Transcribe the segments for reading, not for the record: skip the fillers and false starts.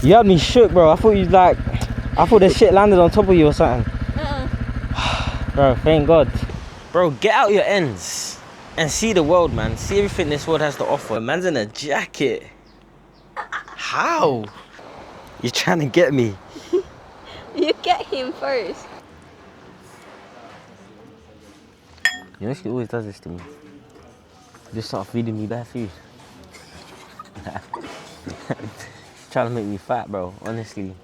You had me shook, bro. I thought the shit landed on top of you or something. Bro, thank God. Bro, get out your ends and see the world, man. See everything this world has to offer. Man's in a jacket. How? You're trying to get me. You get him first. You know she always does this to me. Just start feeding me bad food. Trying to make me fat, bro, honestly.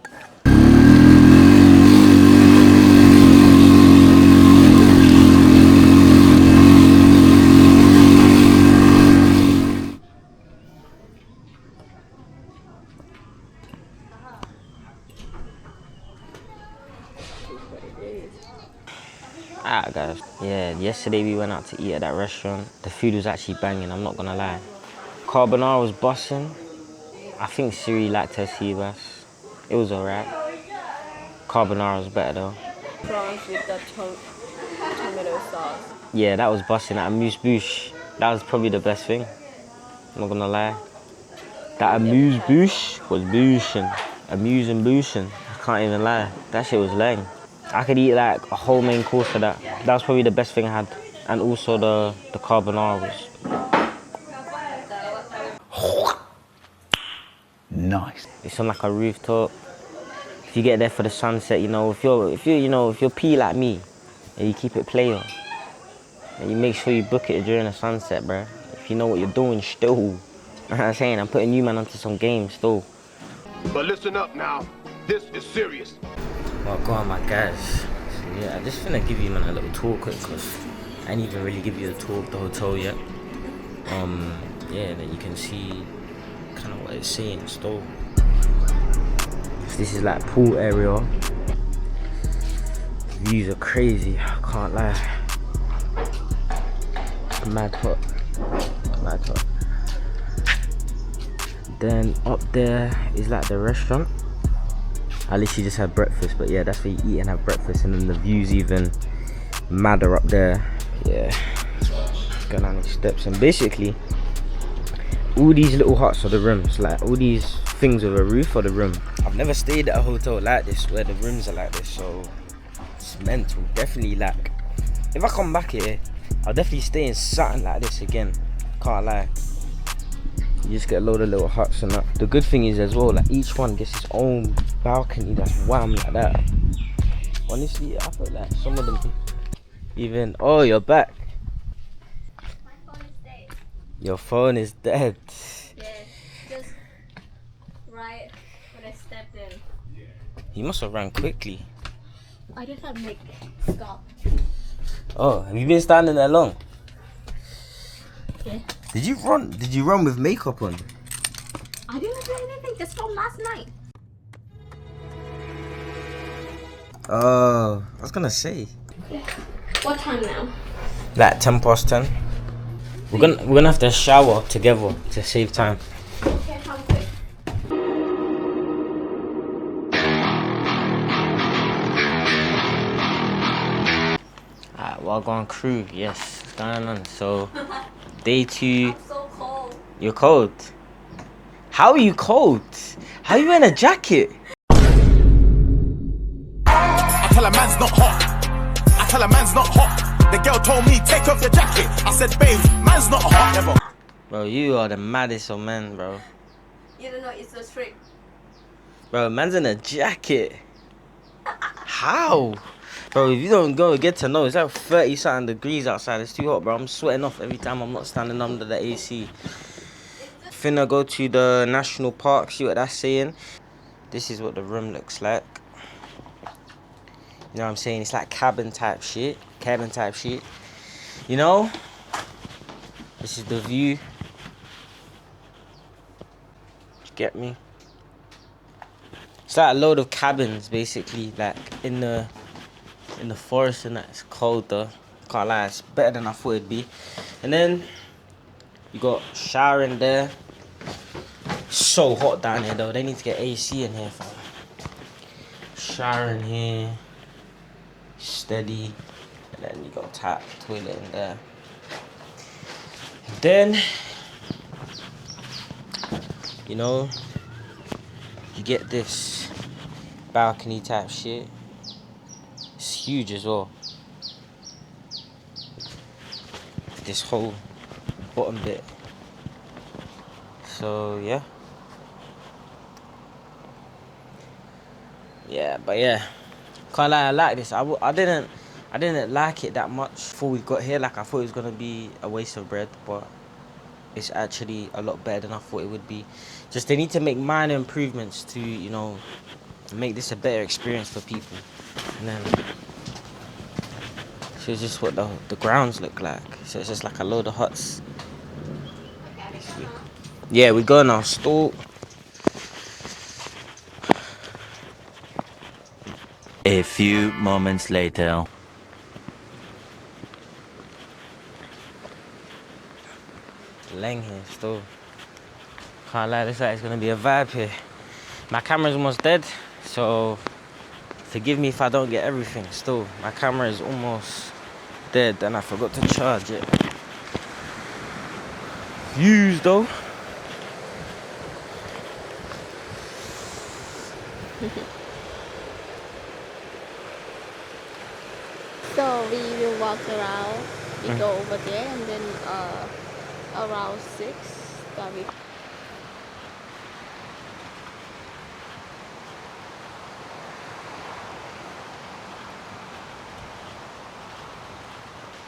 Alright guys, yeah, yesterday we went out to eat at that restaurant. The food was actually banging, I'm not gonna lie. Carbonara was busting. I think Siri liked her sea bass. It was alright. Carbonara was better though. Prawns with the tomato sauce. Yeah, that was busting. That amuse bouche, that was probably the best thing. I'm not gonna lie. That amuse bouche was booshin'. Amusing booshin'. I can't even lie. That shit was lame. I could eat like a whole main course for that. That was probably the best thing I had. And also the carbonara was. Nice. It's on like a rooftop. If you get there for the sunset, you know, if you're P like me, and you keep it player, and you make sure you book it during the sunset, bruh. If you know what you're doing still. You know what I'm saying? I'm putting you man onto some games still. But listen up now. This is serious. Oh god, my guys. So yeah, I just finna give you man a little tour quick because I didn't even really give you a tour of the hotel yet. Yeah, then you can see kind of what it's saying still. So this is like pool area. Views are crazy, I can't lie. Mad hot. Mad hot. Then up there is like the restaurant. I literally just had breakfast, but yeah, that's where you eat and have breakfast, and then the view's even madder up there. Yeah, go down these steps, and basically all these little huts are the rooms. Like all these things with a roof are the room. I've never stayed at a hotel like this where the rooms are like this, so it's mental. Definitely, like if I come back here, I'll definitely stay in something like this again. Can't lie. You just get a load of little huts and that. The good thing is as well, like each one gets its own balcony that's wham like that. Honestly, I feel like some of them even. Oh, you're back. My phone is dead. Your phone is dead. Yeah, just right when I stepped in. You must have ran quickly. I just had to make stop. Oh, have you been standing there long? Yeah. Did you run with makeup on? I didn't do anything. Just from last night. Oh, I was gonna say. Yeah. What time now? Like 10:10. We're gonna have to shower together to save time. Okay, how quick? Alright, well going crew, yes, what's going on? So day 2. I'm so cold. You're cold. How are you cold? How are you in a jacket? I tell a man's not hot. I tell a man's not hot. The girl told me take off your jacket. I said, babe, man's not hot. Never. Bro, you are the maddest of men, bro. You don't know it's so strict. Bro, man's in a jacket. How? Bro, if you don't go get to know, it's like 30 something degrees outside. It's too hot, bro. I'm sweating off every time I'm not standing under the AC. Finna go to the national park, see what that's saying. This is what the room looks like. You know what I'm saying? It's like cabin type shit. You know? This is the view. You get me? It's like a load of cabins basically, like in the forest, and that. It's cold though. Can't lie, it's better than I thought it'd be. And then you got shower in there. So hot down here though. They need to get AC in here, fam. Shower in here. Steady. And then you got tap, toilet in there. Then, you know, you get this balcony type shit. It's huge as well. This whole bottom bit. So yeah. Yeah, but yeah. Can't lie, I like this. I didn't like it that much before we got here. Like I thought it was gonna be a waste of bread, but it's actually a lot better than I thought it would be. Just they need to make minor improvements to, you know, make this a better experience for people. And then so it's just what the grounds look like. So it's just like a load of huts. Yeah, we go now. Stall. A few moments later. Lang here still. Can't lie, this is gonna be a vibe here. My camera's almost dead, so forgive me if I don't get everything still. My camera is almost dead and I forgot to charge it. Views though. So we will walk around. We go over there and then around 6 that we.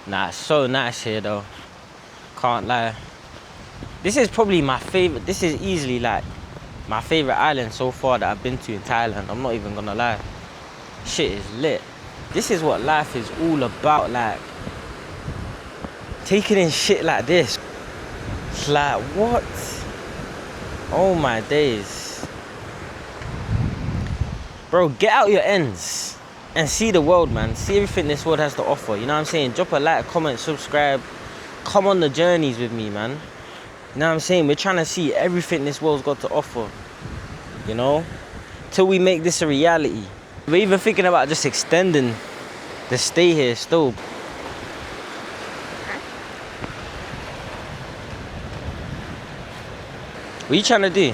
Nah, it's so nice here though. Can't lie. This is probably my favorite. This is easily like my favorite island so far that I've been to in Thailand. I'm not even gonna lie. Shit is lit. This is what life is all about, like taking in shit like this. It's like, what? Oh my days. Bro, get out your ends and see the world, man. See everything this world has to offer. You know what I'm saying? Drop a like, comment, subscribe. Come on the journeys with me, man. You know what I'm saying? We're trying to see everything this world's got to offer. You know? Till we make this a reality. We're even thinking about just extending the stay here still. What are you trying to do?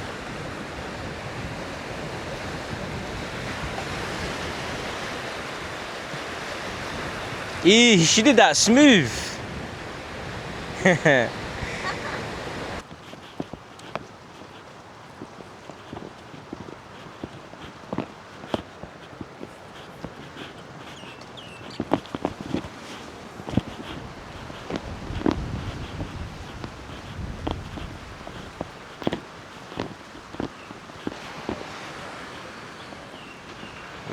Eee, she did that smooth.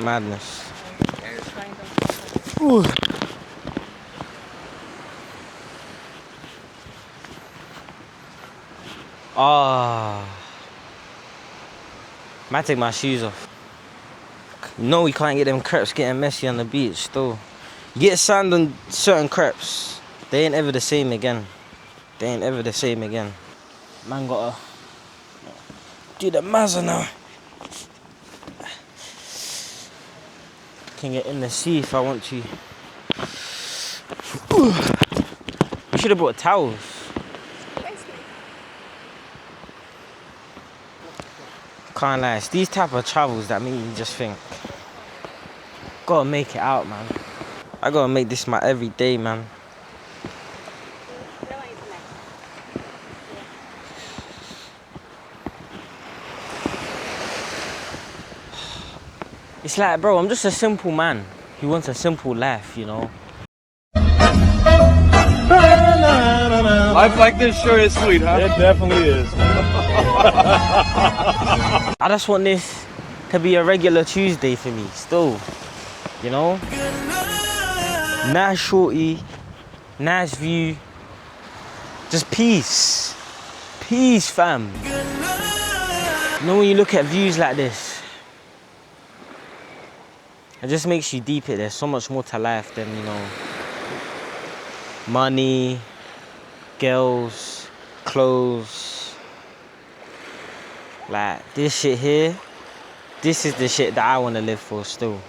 Madness. Ooh. Ah. Might take my shoes off. No, we can't get them crepes getting messy on the beach though. You get sand on certain crepes, they ain't ever the same again. They ain't ever the same again. Man gotta do the mazza now. Can get in the sea if I want to. We should have brought towels. Can't lie, it's these type of travels that make me just think, gotta make it out, man. I gotta make this my everyday, man. It's like, bro, I'm just a simple man who wants a simple life, you know. Life like this sure is sweet, huh? It definitely is. I just want this to be a regular Tuesday for me, still, you know. Nice shorty, nice view, just peace. Peace, fam. You know when you look at views like this, it just makes you deep it. There's so much more to life than, you know, money, girls, clothes. Like, this shit here, this is the shit that I want to live for still.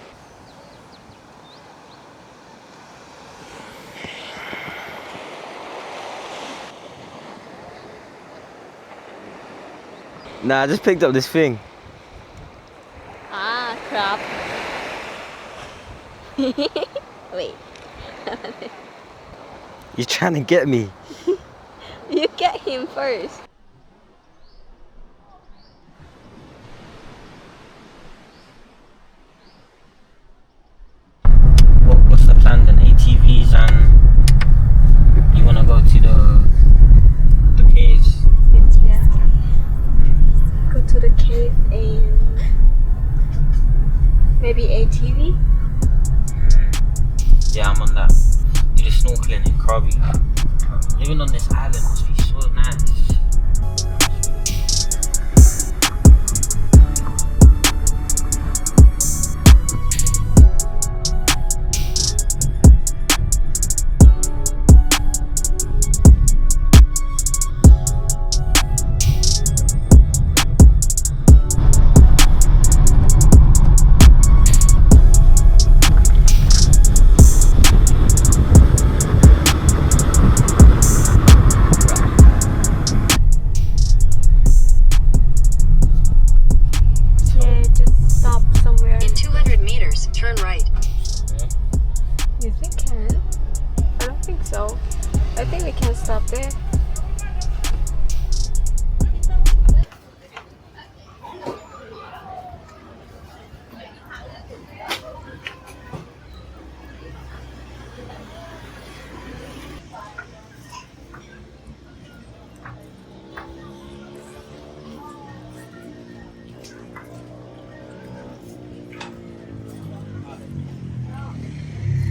Nah, I just picked up this thing. crab. Wait. You're trying to get me. You get him first. What's the plan then? ATVs and you wanna go to the caves? Yeah. Go to the cave and maybe ATV. Yeah, I'm on that. Do the snorkeling in Krabi. Living on this island must be so nice. Yeah, just stop somewhere. In 200 meters, turn right. You think can? I don't think so. I think we can stop there.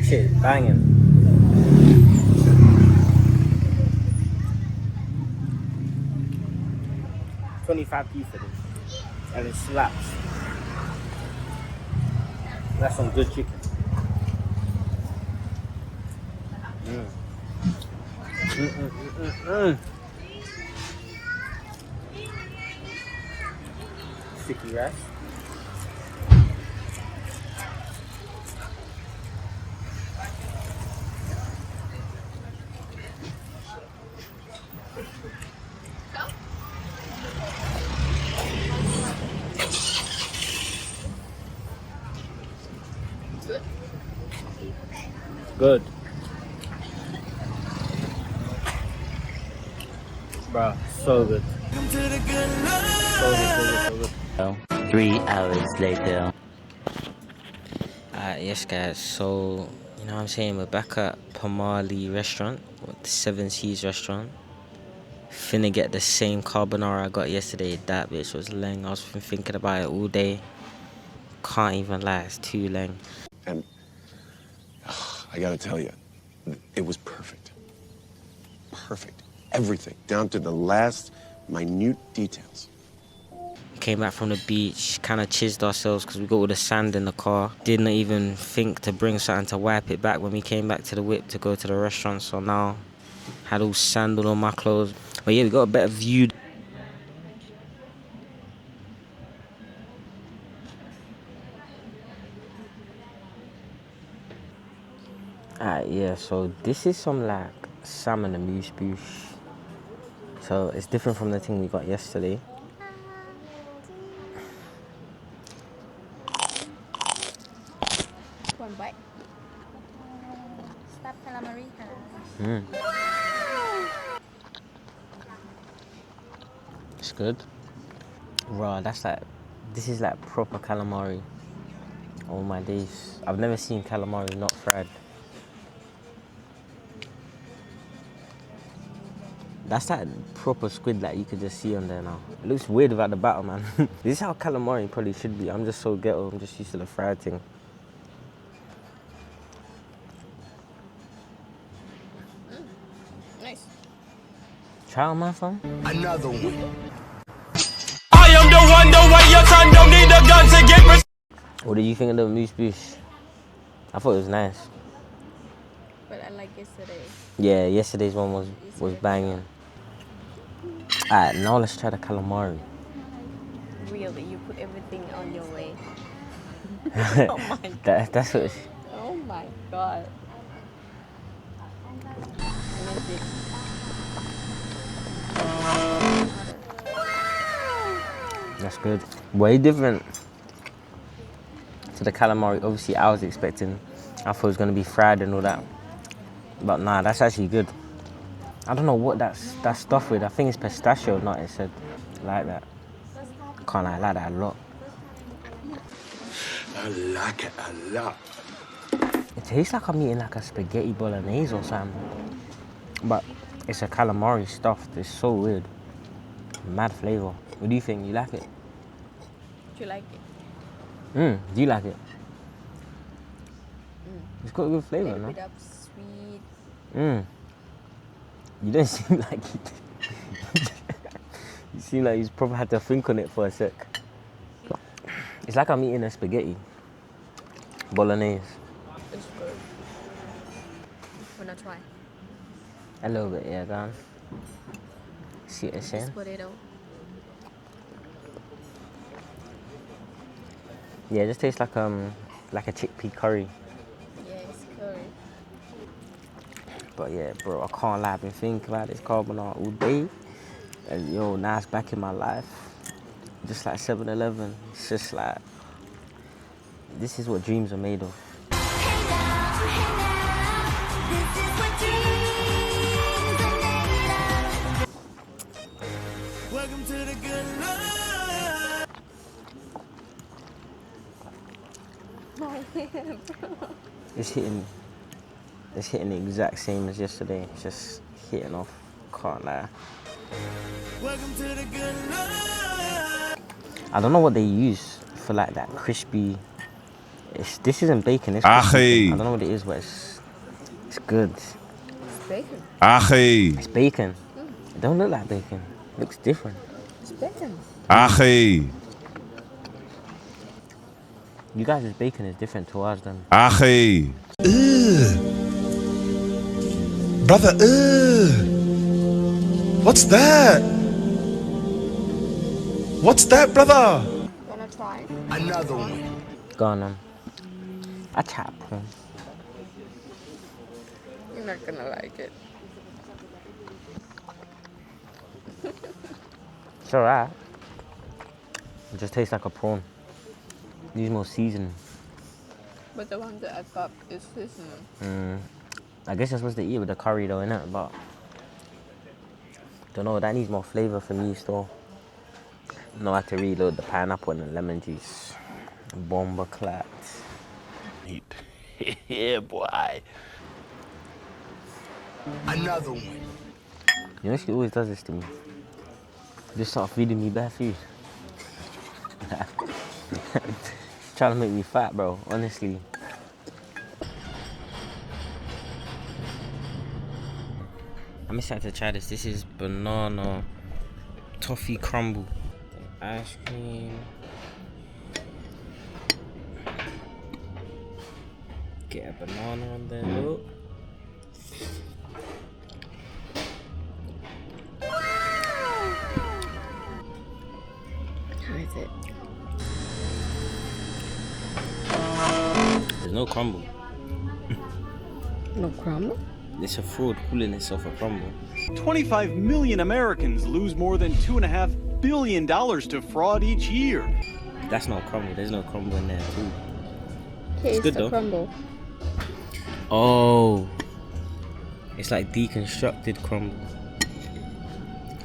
Shit, banging. $25p for this. And it slaps. That's some good chicken. Sticky rice. Good. Bruh, so good. So good. 3 hours later. Yes guys, so you know what I'm saying, we're back at Pamali restaurant, the Seven Seas restaurant. Finna get the same carbonara I got yesterday. That bitch was leng. I was thinking about it all day. Can't even lie, it's too leng. And I gotta tell you, it was perfect. Perfect. Everything, down to the last minute details. Came back from the beach, kind of chizzed ourselves because we got all the sand in the car. Didn't even think to bring something to wipe it back when we came back to the whip to go to the restaurant. So now, had all sand all on my clothes. But yeah, we got a better view. Alright, yeah, so this is some like salmon and moose bouche. So it's different from the thing we got yesterday. One bite. Stop calamari. It's good. Raw, that's like, this is like proper calamari. Oh my days. I've never seen calamari not fried. That's like proper squid that you could just see on there now. It looks weird without the batter, man. This is how calamari probably should be. I'm just so ghetto, I'm just used to the fried thing. Nice. Try on my phone. Another one. I am the one, the way your son don't need a gun to get What did you think of the moose bouche? I thought it was nice. But I like yesterday. Yeah, yesterday's one was banging. Alright, now let's try the calamari. Really, you put everything on your way. Oh my god. That's what. Oh my god. That's good. Way different. to the calamari. Obviously, I was expecting, I thought it was gonna be fried and all that, but nah, that's actually good. I don't know what that's stuffed with. I think it's pistachio nut. It said like that. Can't lie, I like that a lot. I like it a lot. It tastes like I'm eating like a spaghetti bolognese or something, but it's a calamari stuffed. It's so weird. Mad flavor. What do you think? You like it? Do you like it? Do you like it? It's got a good flavor, A no? bit of sweet. You don't seem like it. You seem like you probably had to think on it for a sec. It's like I'm eating a spaghetti bolognese. It's good. Wanna try? A little bit, yeah, go on. See what it's saying? This potato. Yeah, it just tastes like a chickpea curry. Yeah, it's curry. But yeah, bro, I can't lie. I've been thinking about this carbonara all day. And yo, now it's back in my life. Just like 7-Eleven. It's just like, this is what dreams are made of. Welcome to the good life. It's hitting the exact same as yesterday. It's just hitting off. Can't lie. Welcome to the good life. I don't know what they use for like that crispy. This isn't bacon. It's crispy. I don't know what it is, but it's good. It's bacon. It's bacon. It don't look like bacon. It looks different. It's bacon. You guys' bacon is different to ours then. Brother, what's that? What's that, brother? Wanna try? Another one. Go on. I tap. You're not gonna like it. It's alright. It just tastes like a prawn. Needs more seasoning. But the one that I got is seasonal. I guess you're supposed to eat with the curry though, innit? But don't know, that needs more flavor for me still. Know how to reload the pineapple and the lemon juice. Bomba clat. Yeah, boy. Another one. You know she always does this to me. Just start feeding me bad food. Trying to make me fat, bro, honestly. I'm excited to try this. This is banana toffee crumble. Ice cream. Get a banana on there, look. How is it? There's no crumble. No crumble? It's a fraud calling itself a crumble. 25 million Americans lose more than $2.5 billion to fraud each year. That's not crumble. There's no crumble in there too. Taste good the though. crumble. Oh, it's like deconstructed crumble.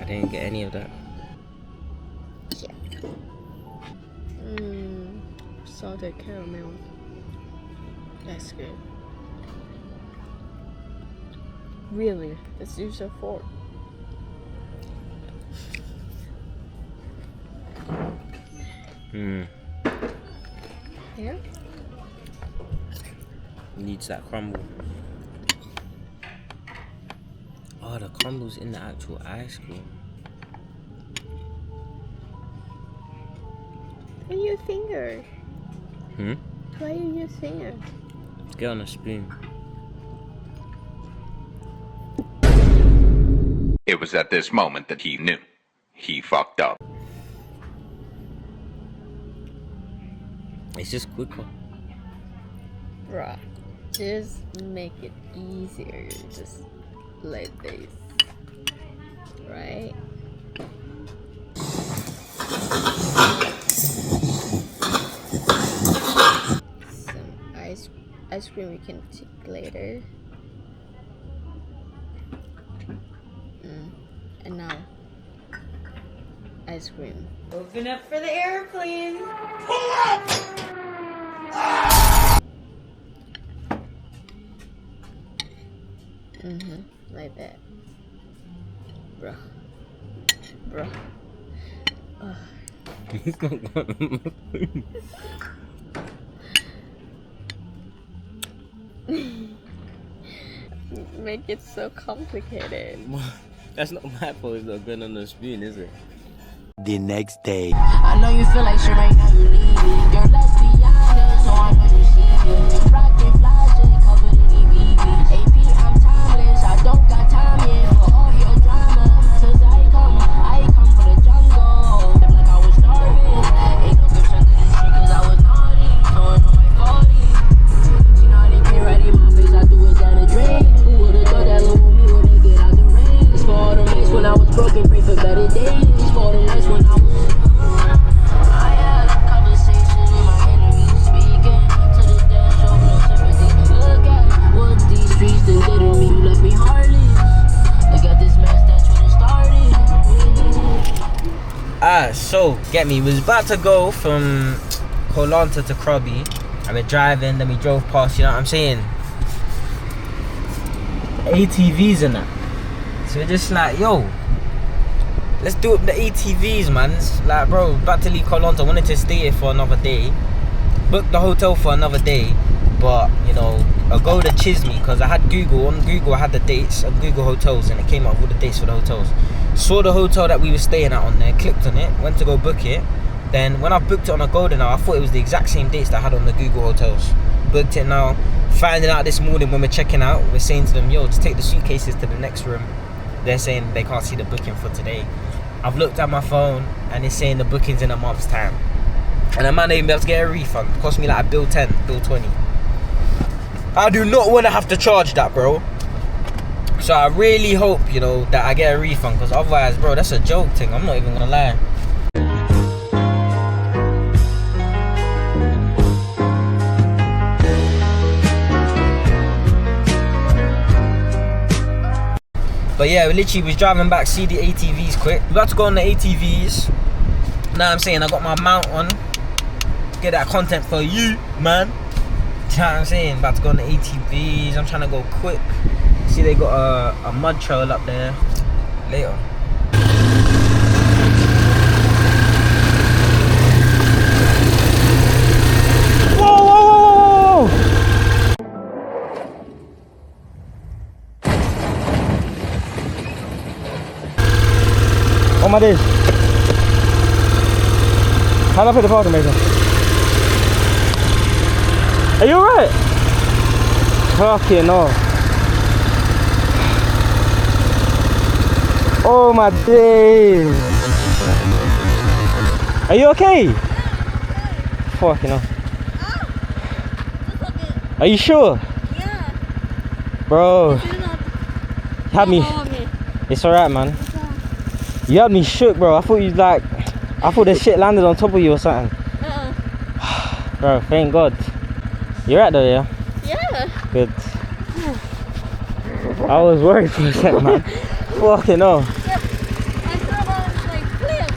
I didn't get any of that. Yeah. Salted caramel. That's good. Really? Let's use a fork. Yeah? Needs that crumble. Oh, the crumble's in the actual ice cream. Why your finger? Hmm? Why your finger? Get on a spoon. It was at this moment that he knew. He fucked up. It's just quicker. Bruh. Just make it easier. Just like this. Right? ice cream we can take later. And now, ice cream. Open up for the airplane. Like that. Bruh. Bruh. He's not going Make it so complicated. That's not my fault, it's not going on the spoon, is it? The next day. I know you feel like shit right now, you leaving. Girl, let's be honest, so I know you see me. Rockin' flashes, covered in EVV. AP, I'm timeless, I don't got time yet for all your drama. Cause I come for the jungle. Feel like I was starving. Ain't no good under this shit cause I was naughty. Throwing on my 40. She know how they get right in my face, I do it down the drain. Who would've thought that little me would make it out the rain? It's for all the mates when I was broken, pray for better days. It's for the nights when I was so get me, we was about to go from Koh Lanta to Krabi, and we're driving, then we drove past, you know what I'm saying, ATVs and that. So we're just like, yo, let's do up the ATVs, man. It's like, bro, about to leave Koh Lanta, wanted to stay here for another day, booked the hotel for another day, but you know, I'll go to Tskii because I had Google. On Google I had the dates of Google hotels and it came up with the dates for the hotels. Saw the hotel that we were staying at on there, clicked on it, went to go book it. Then when I booked it on a Golden Hour, I thought it was the exact same dates that I had on the Google hotels. Booked it now, finding out this morning when we're checking out, we're saying to them, yo, just take the suitcases to the next room. They're saying they can't see the booking for today. I've looked at my phone and it's saying the booking's in a month's time. And I might not even be able to get a refund. It cost me like a bill 10, bill 20. I do not want to have to charge that, bro. So I really hope, you know, that I get a refund, because otherwise, bro, that's a joke thing. I'm not even gonna lie. But yeah, we literally was driving back, see the ATVs quick. We're about to go on the ATVs. Now I'm saying I got my mount on. Get that content for you, man. You know what I'm saying? About to go on the ATVs. I'm trying to go quick. See, they got a mud trail up there. Later. Whoa, whoa, whoa, whoa, whoa. Oh my days. How do I put the parking brake on? Are you alright? Fucking no. Oh my days. Are you okay? Fucking no. Are you sure? Yeah. Bro. You had me. It's alright, man. You had me shook, bro. I thought you like. I thought the shit landed on top of you or something. Bro, thank God. You're right though, yeah? Yeah. Good. I was worried for a sec, man. Fucking hell. Yeah. I thought I was like flip.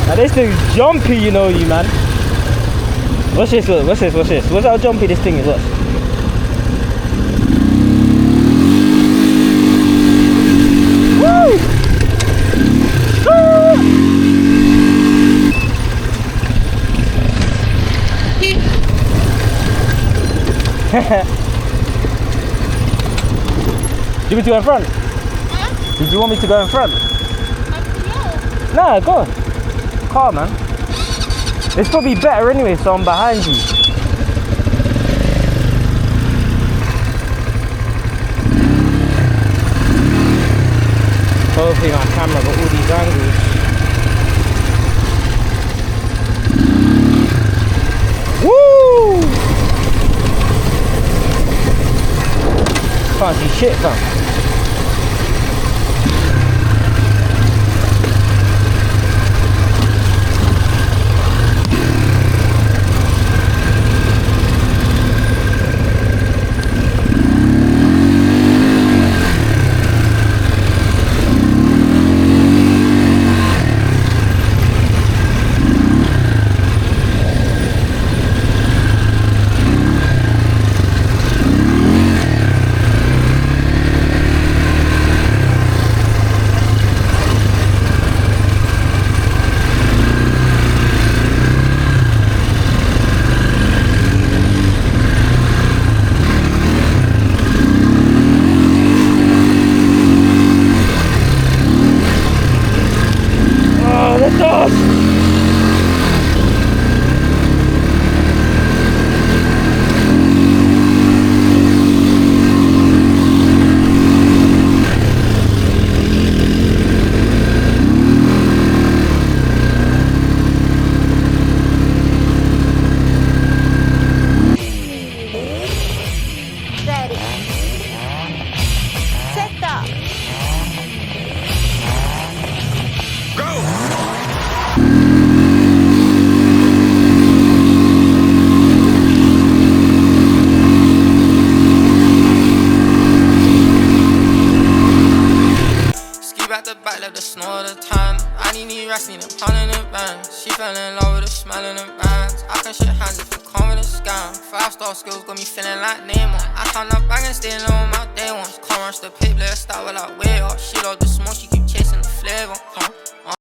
Now this thing's jumpy, you know, you man. What's this? What's this? What's this? What's how jumpy this thing is? What? Woo! Do you want me to go in front? Huh? Did you want me to go in front? No. Nah, go. Car, man. It's probably better anyway, so I'm behind you. Hopefully my camera got all these angles. Can't see shit, fam. She fell in love with the smell in the bands. I can shake hands if you come with a scam. 5-star skills got me feeling like Neymar. I turn up back and stay low on my day ones. Can't rush the paper, let's start with like way up. She love the